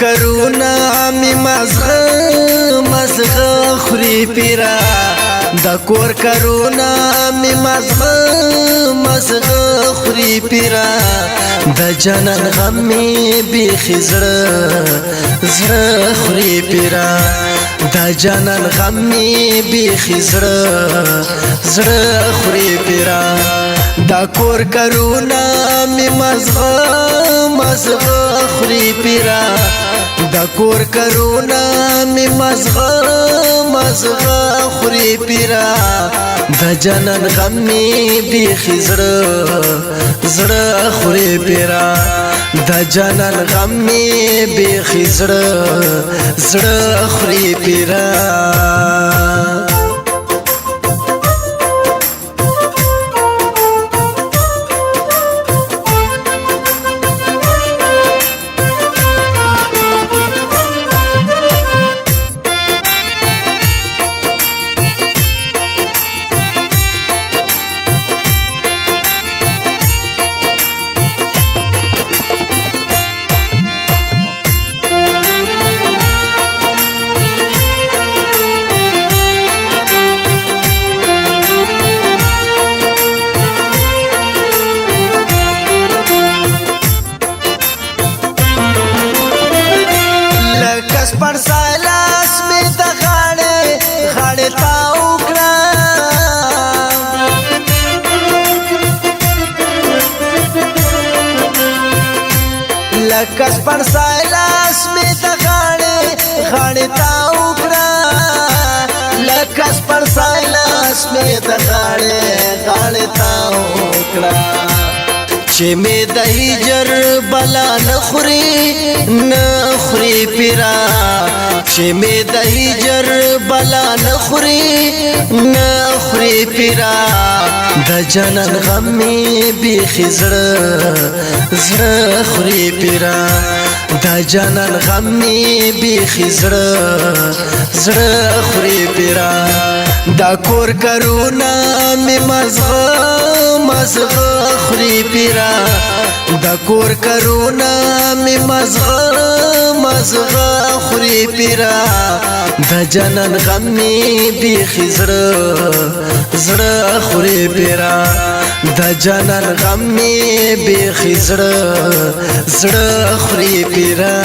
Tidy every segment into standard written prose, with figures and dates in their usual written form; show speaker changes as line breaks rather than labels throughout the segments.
کرونا می مزغه خوري پیرا د کور کرونا می مزغه خوري پیرا د جنن غم می بیخي زړه خوري پیرا د جنن غم می بیخي زړه خوري پیرا د کور کرونا می مزغه خوري پیرا د کور کرونا می مزغه خوري پیرا د جنن غم می بیخي زړه خوري پیرا د جنن غم می بیخي زړه خوري پیرا پر سالاس می د غاړه تاو کړه لکس پر سالاس می د غاړه تاو کړه لکس پر سالاس می د غاړه تاو کړه چې می د هجر بلا نخوري پیرا چې می د هجر بلا نخوري پیرا د جنن غم می بیخي زړه خوري پیرا د جنن غم می بیخي زړه خوري پیرا د کور کرونا می مزغه خوري پیرا د کور کرونا می مزغه خوري پیرا د جنن غم می بیخي زړه خوري پیرا د جنن غم می بیخي زړه خوري پیرا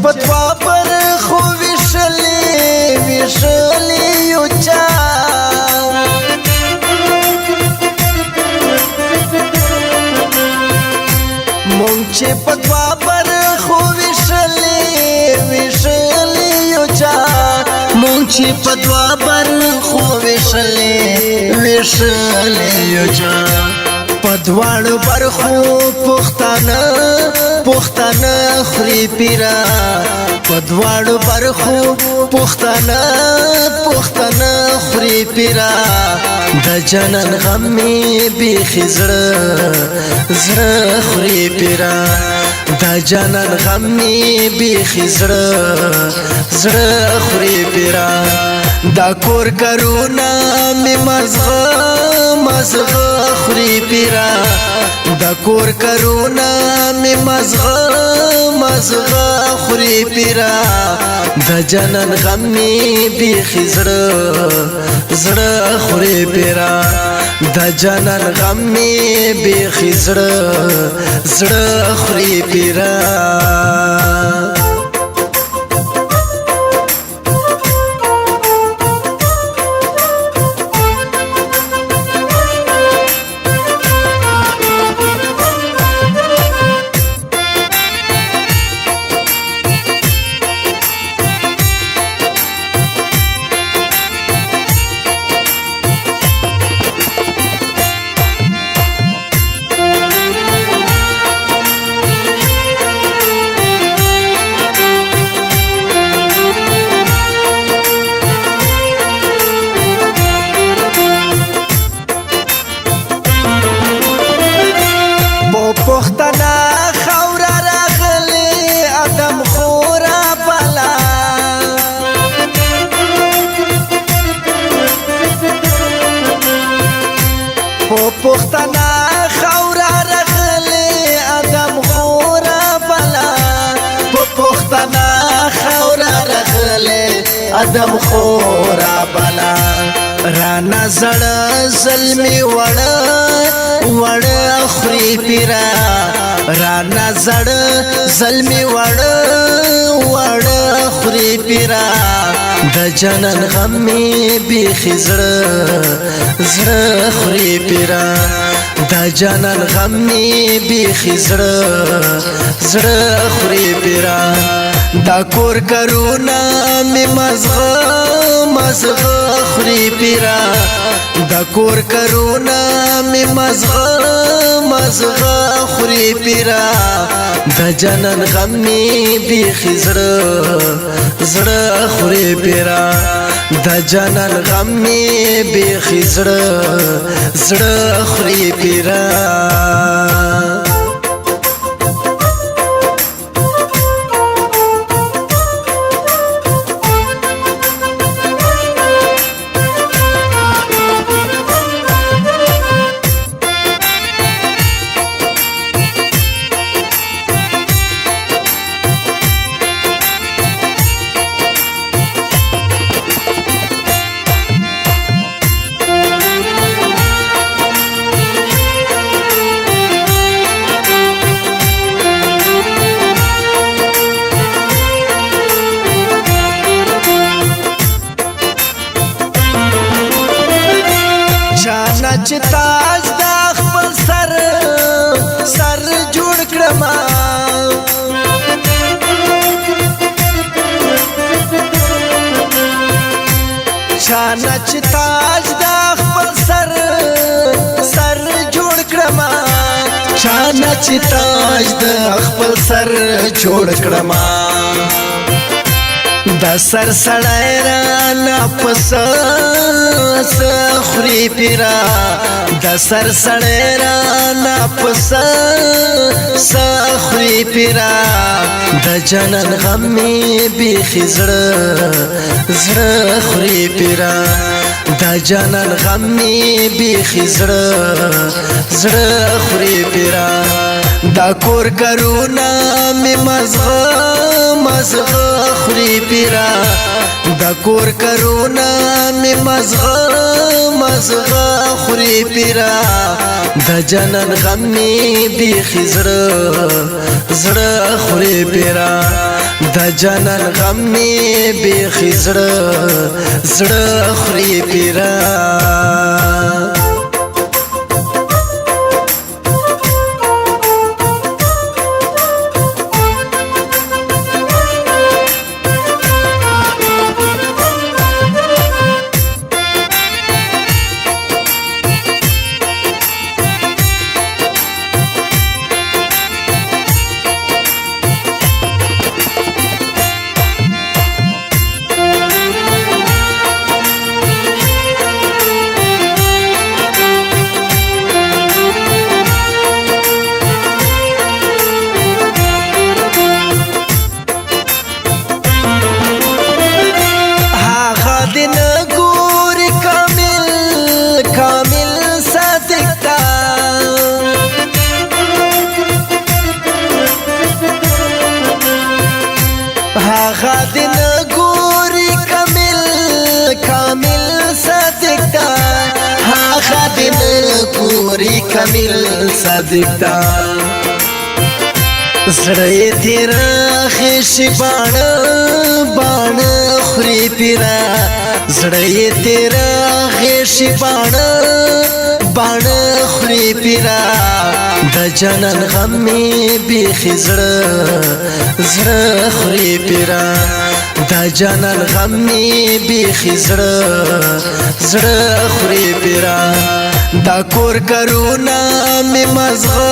پتوا پر خو وشلی یو چا مونږ چې پتوا پر خو وشلی یو چا مونږ چې پتوا پر خو وشلی یو چا پدواړو پر خو پښتانه خوري پیرا پدواړو پر خو پښتانه خوري پیرا د جنن غم می بیخي زړه خوري پیرا د جنن غم می بیخي زړه خوري پیرا د کور کرونا می مزغه خوري پیرا د کور کرونا می مزغه خوري پیرا د جنن غم می بیخي زړه خوري پیرا د جنن غم می بیخي زړه خوري پیرا دم خورا بلا رانا زړه زلمی وړه خوري پیرا رانا زړه زلمی وړه خوري پیرا د جنن غم می بیخي زړه خوري پیرا د جنن غم می بیخي زړه خوري پیرا دا کور کرونا می مزغه خوري پیرا دا کور کرونا می مزغه خوري پیرا د جنن غم می بیخي زړه خوري پیرا د جنن غم می بیخي زړه خوري پیرا چې تاج د خپل سر جوړ کړم چانه چې تاج د خپل سر جوړ کړم چانه چې تاج د خپل سر جوړ کړم دا سر سړی رانا پس خوري پیرا دا سر سړی رانا پس خوري پیرا د جنن غم می بیخي زړه خوري پیرا د جنن غم می بیخي زړه خوري پیرا دا کور کرونا می مزغه خوري پیرا دا کور کرونا می مزغه خوري پیرا د جنن غم می بیخي زړه خوري پیرا د جنن غم می بیخي زړه خوري پیرا هغه دین ګوري کامل صادق دا هغه دین ګوري کامل صادق دا زړه تیر خېشي بان خوري پیرا زړه تیر خېشي بان خوري پیرا د جنن غم می بیخي زړه خوري پیرا د جنن غم می بیخي زړه خوري پیرا دا کور کرونا می مزغه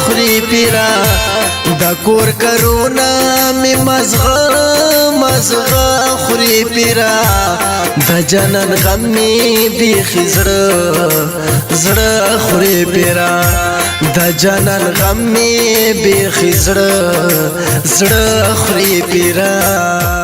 خوري پیرا دا کور کرونا می مزغه خوري پیرا د جنن غم می بیخي زړه خوري پیرا د جنن غم می بیخي زړه خوري پیرا